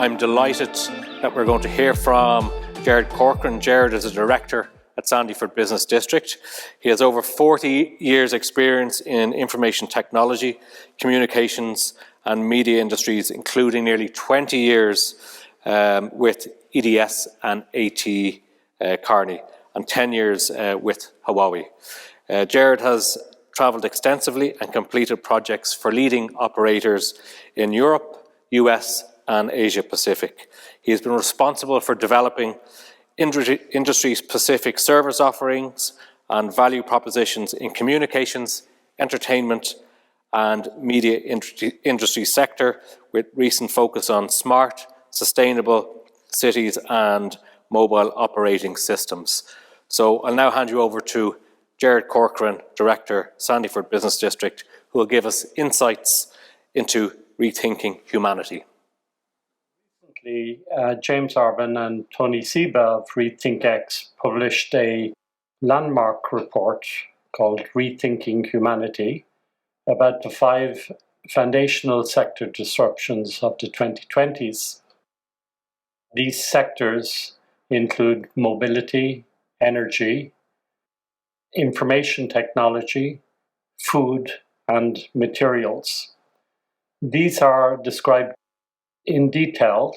I'm delighted that we're going to hear from Gerard Corcoran. Gerard is a director at Sandyford Business District. He has over 40 years' experience in information technology, communications and media industries, including nearly 20 years with EDS and AT Kearney and 10 years with Huawei. Gerard has travelled extensively and completed projects for leading operators in Europe, US and Asia Pacific. He has been responsible for developing industry-specific service offerings and value propositions in communications, entertainment and media industry sector, with recent focus on smart, sustainable cities and mobile operating systems. So I'll now hand you over to Gerard Corcoran, Director, Sandyford Business District, who will give us insights into rethinking humanity. James Arbin and Tony Seba of RethinkX published a landmark report called Rethinking Humanity about the 5 foundational sector disruptions of the 2020s. These sectors include mobility, energy, information technology, food, and materials. These are described in detail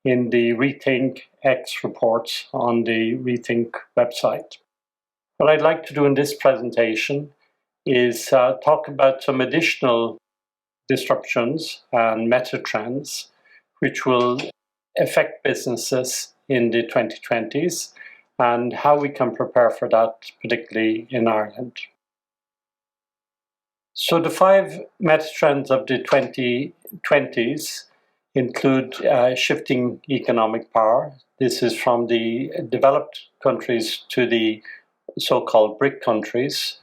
in the RethinkX reports on the Rethink website. What I'd like to do in this presentation is talk about some additional disruptions and meta trends which will affect businesses in the 2020s and how we can prepare for that, particularly in Ireland. So the 5 meta trends of the 2020s include shifting economic power. This is from the developed countries to the so-called BRIC countries,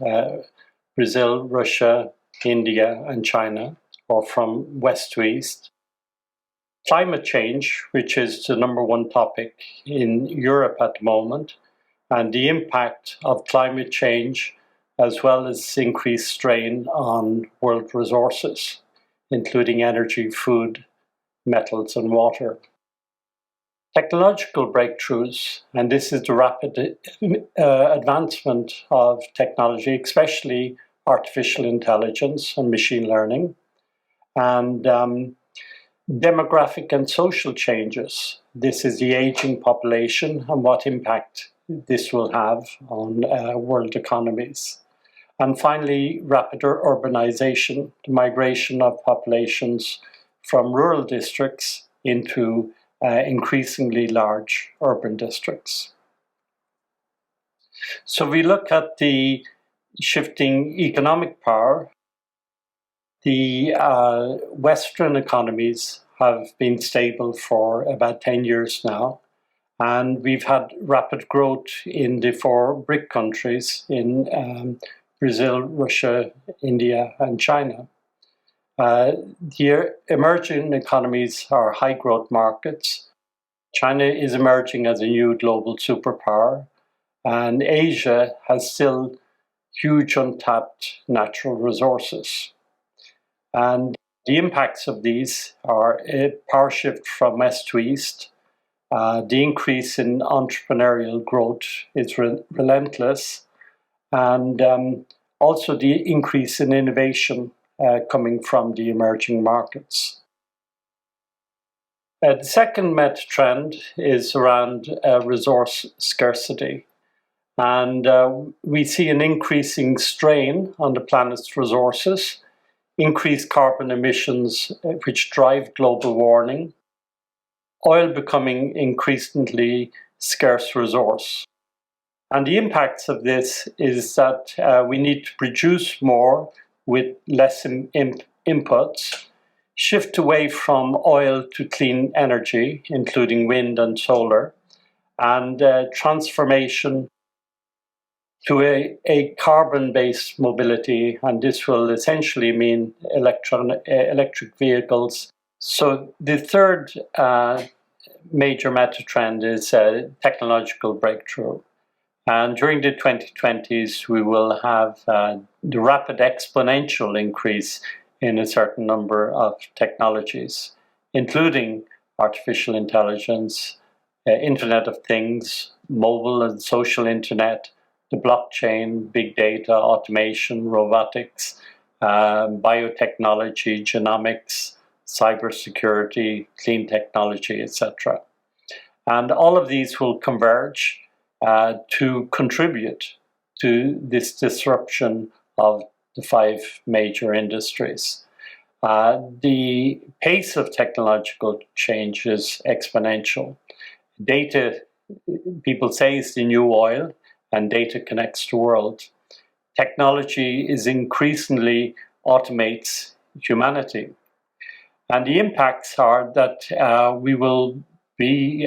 Brazil, Russia, India, and China, or from west to east. Climate change, which is the #1 topic in Europe at the moment, and the impact of climate change, as well as increased strain on world resources, including energy, food, metals and water. Technological breakthroughs, and this is the rapid advancement of technology, especially artificial intelligence and machine learning, and demographic and social changes. This is the aging population and what impact this will have on world economies. And finally, rapid urbanization, the migration of populations from rural districts into increasingly large urban districts. So we look at the shifting economic power. The Western economies have been stable for about 10 years now, and we've had rapid growth in the 4 BRIC countries in Brazil, Russia, India, and China. The emerging economies are high growth markets. China is emerging as a new global superpower, and Asia has still huge untapped natural resources. And the impacts of these are a power shift from west to east. The increase in entrepreneurial growth is relentless, and also the increase in innovation coming from the emerging markets. The second meta trend is around resource scarcity. And we see an increasing strain on the planet's resources, increased carbon emissions which drive global warming, oil becoming increasingly scarce resource. And the impacts of this is that we need to produce more with less inputs, shift away from oil to clean energy, including wind and solar, and transformation to a carbon-based mobility, and this will essentially mean electric vehicles. So the third major meta trend is technological breakthrough. And during the 2020s, we will have the rapid exponential increase in a certain number of technologies, including artificial intelligence, Internet of Things, mobile and social internet, the blockchain, big data, automation, robotics, biotechnology, genomics, cybersecurity, clean technology, etc. And all of these will converge to contribute to this disruption of the 5 major industries. The pace of technological change is exponential. Data, people say, is the new oil, and data connects the world. Technology is increasingly automates humanity. And the impacts are that we will be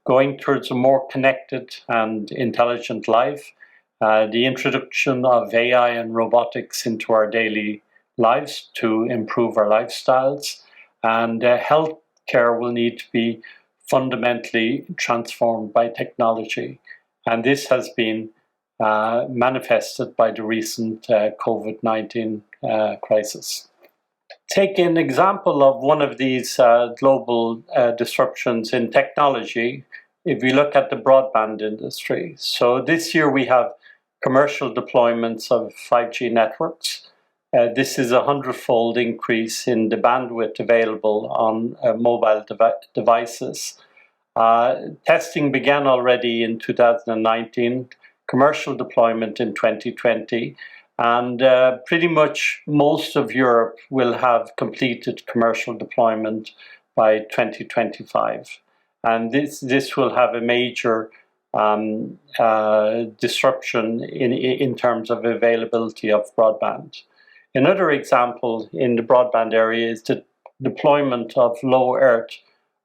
going towards a more connected and intelligent life. The introduction of AI and robotics into our daily lives to improve our lifestyles, and healthcare will need to be fundamentally transformed by technology. And this has been manifested by the recent COVID-19 crisis. Take an example of one of these global disruptions in technology. If we look at the broadband industry, so this year we have commercial deployments of 5G networks. This is a 100-fold increase in the bandwidth available on mobile devices. Testing began already in 2019, commercial deployment in 2020, and pretty much most of Europe will have completed commercial deployment by 2025. And this will have a major disruption in terms of availability of broadband. Another example in the broadband area is the deployment of low Earth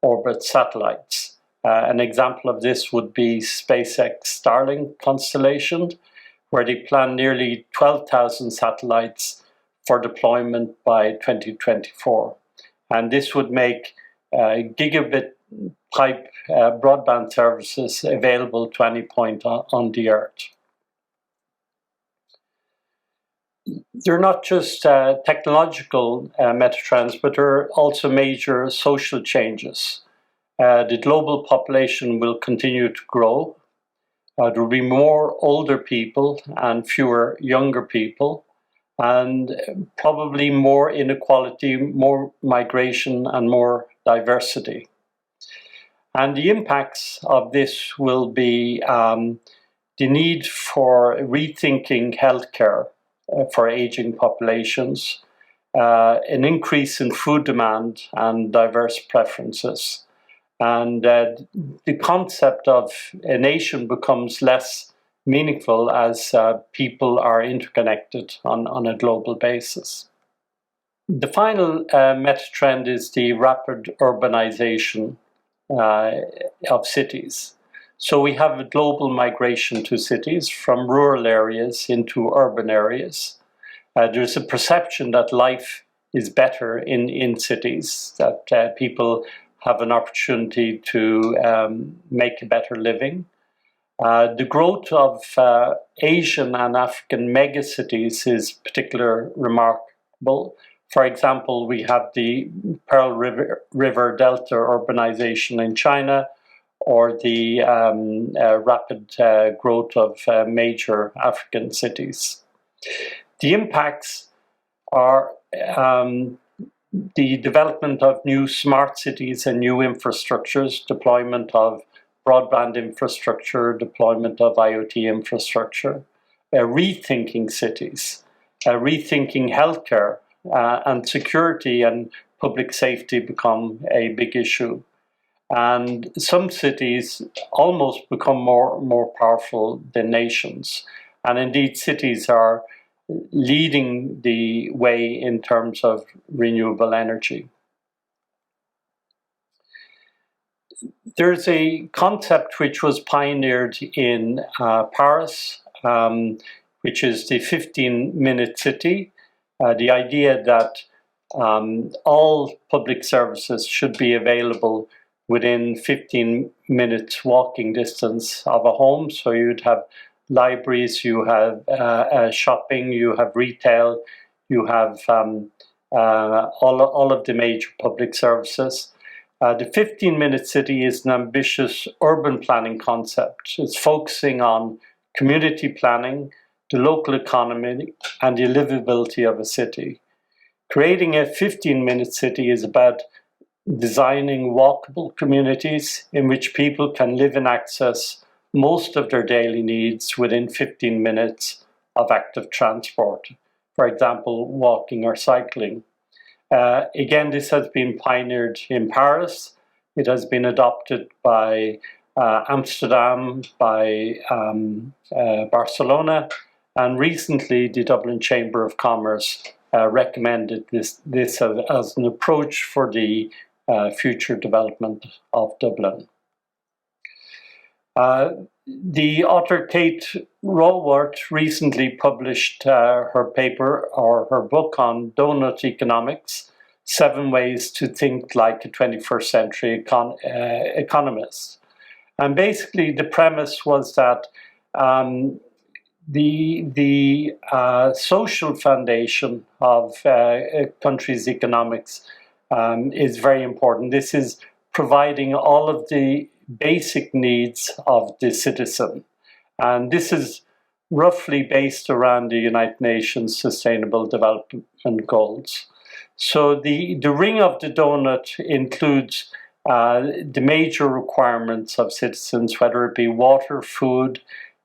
orbit satellites. An example of this would be SpaceX Starlink constellation, where they plan nearly 12,000 satellites for deployment by 2024. And this would make gigabit type broadband services available to any point on the Earth. They're not just technological metatrends, but there are also major social changes. The global population will continue to grow. There will be more older people and fewer younger people, and probably more inequality, more migration, and more diversity. And the impacts of this will be the need for rethinking healthcare for aging populations, an increase in food demand and diverse preferences. And the concept of a nation becomes less meaningful as people are interconnected on a global basis. The final meta-trend is the rapid urbanization of cities. So we have a global migration to cities from rural areas into urban areas. There's a perception that life is better in cities, that people have an opportunity to make a better living. The growth of Asian and African megacities is particularly remarkable. For example, we have the Pearl River Delta urbanization in China, or the rapid growth of major African cities. The impacts are the development of new smart cities and new infrastructures, deployment of broadband infrastructure, deployment of IoT infrastructure, rethinking cities, rethinking healthcare, and security and public safety become a big issue. And some cities almost become more powerful than nations. And indeed, cities are leading the way in terms of renewable energy. There's a concept which was pioneered in Paris, which is the 15-minute city. The idea that all public services should be available within 15 minutes walking distance of a home. So you'd have libraries, you have shopping, you have retail, you have all of the major public services. The 15-minute city is an ambitious urban planning concept. It's focusing on community planning, the local economy, and the livability of a city. Creating a 15-minute city is about designing walkable communities in which people can live and access most of their daily needs within 15 minutes of active transport, for example, walking or cycling. Again, this has been pioneered in Paris. It has been adopted by Amsterdam, by Barcelona, and recently the Dublin Chamber of Commerce recommended this as an approach for the future development of Dublin. The author Kate Raworth recently published her paper or her book on donut economics, 7 Ways to Think Like a 21st Century Economist. And basically the premise was that the social foundation of a country's economics is very important. This is providing all of the basic needs of the citizen. And this is roughly based around the United Nations Sustainable Development Goals. So the ring of the donut includes the major requirements of citizens, whether it be water, food,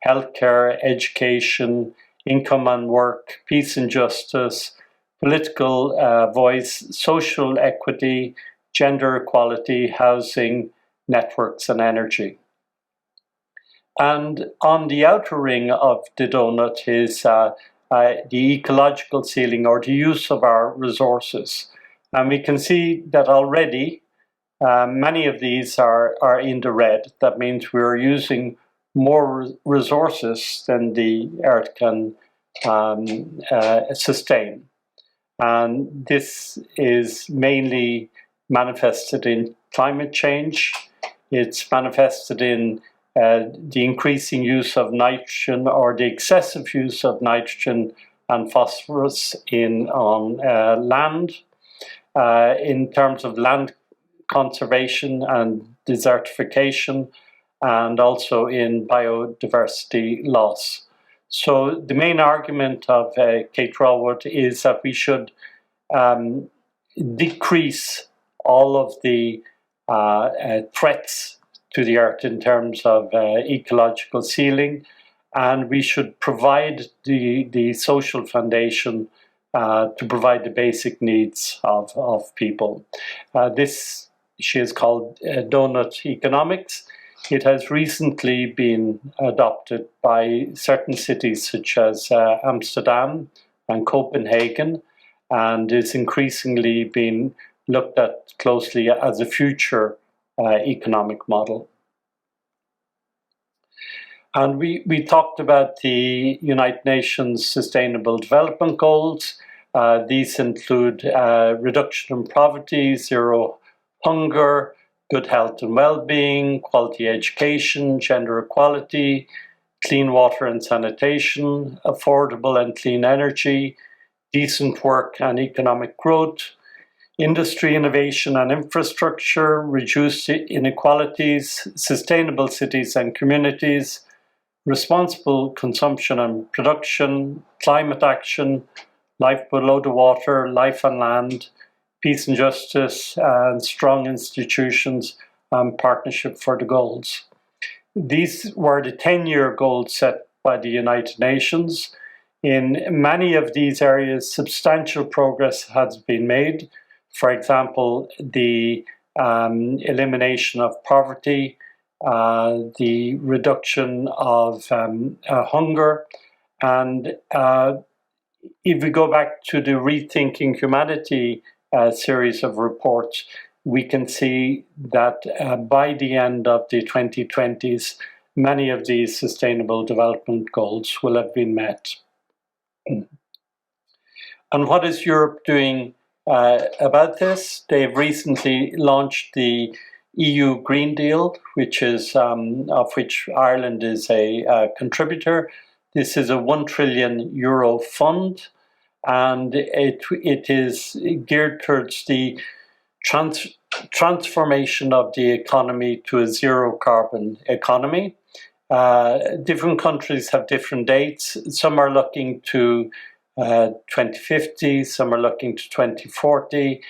healthcare, education, income and work, peace and justice, political voice, social equity, gender equality, housing, networks and energy. And on the outer ring of the donut is the ecological ceiling, or the use of our resources. And we can see that already many of these are in the red. That means we're using more resources than the earth can sustain. And this is mainly manifested in climate change. It's manifested in the increasing use of nitrogen, or the excessive use of nitrogen and phosphorus on land, in terms of land conservation and desertification, and also in biodiversity loss. So the main argument of Kate Raworth is that we should decrease all of the threats to the earth in terms of ecological ceiling, and we should provide the social foundation to provide the basic needs of people. This she is called donut economics. It has recently been adopted by certain cities such as Amsterdam and Copenhagen, and is increasingly being looked at closely as a future economic model. And we talked about the United Nations Sustainable Development Goals. These include reduction in poverty, zero hunger, good health and well-being, quality education, gender equality, clean water and sanitation, affordable and clean energy, decent work and economic growth, industry, innovation and infrastructure, reduced inequalities, sustainable cities and communities, responsible consumption and production, climate action, life below the water, life on land, peace and justice, and strong institutions, and partnership for the goals. These were the 10-year goals set by the United Nations. In many of these areas, substantial progress has been made. For example, the elimination of poverty, the reduction of hunger, and if we go back to the Rethinking Humanity series of reports, we can see that by the end of the 2020s, many of these sustainable development goals will have been met. And what is Europe doing about this? They've recently launched the EU Green Deal, which is of which Ireland is a contributor. This is a €1 trillion fund, and it is geared towards the transformation of the economy to a zero carbon economy. Different countries have different dates. Some are looking to 2050, some are looking to 2040.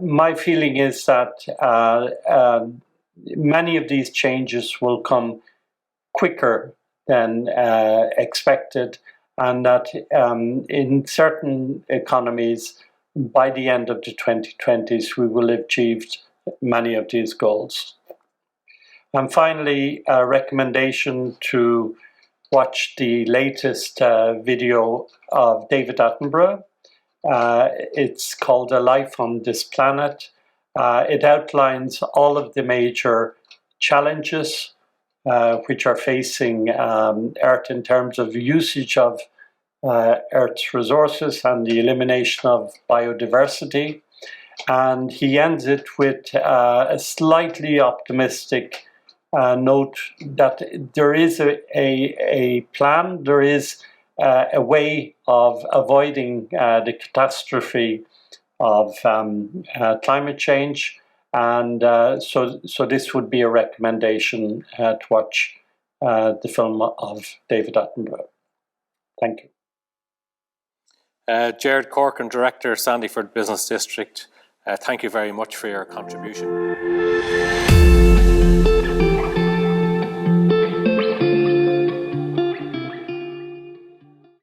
My feeling is that many of these changes will come quicker than expected, and that in certain economies, by the end of the 2020s, we will have achieved many of these goals. And finally, a recommendation to watch the latest video of David Attenborough. It's called A Life on This Planet. It outlines all of the major challenges which are facing Earth in terms of usage of Earth's resources and the elimination of biodiversity. And he ends it with a slightly optimistic note that there is a plan, there is a way of avoiding the catastrophe of climate change. And so this would be a recommendation to watch the film of David Attenborough. Thank you. Gerard Corcoran, Director, Sandyford Business District. Thank you very much for your contribution.